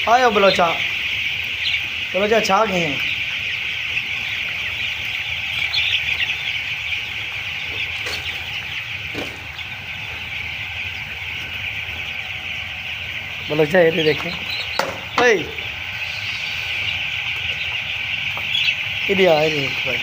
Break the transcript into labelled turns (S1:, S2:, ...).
S1: आयो बलोचा बलोचा छा गए हैं। बलोचा ये देखे भाई इधर आ भाई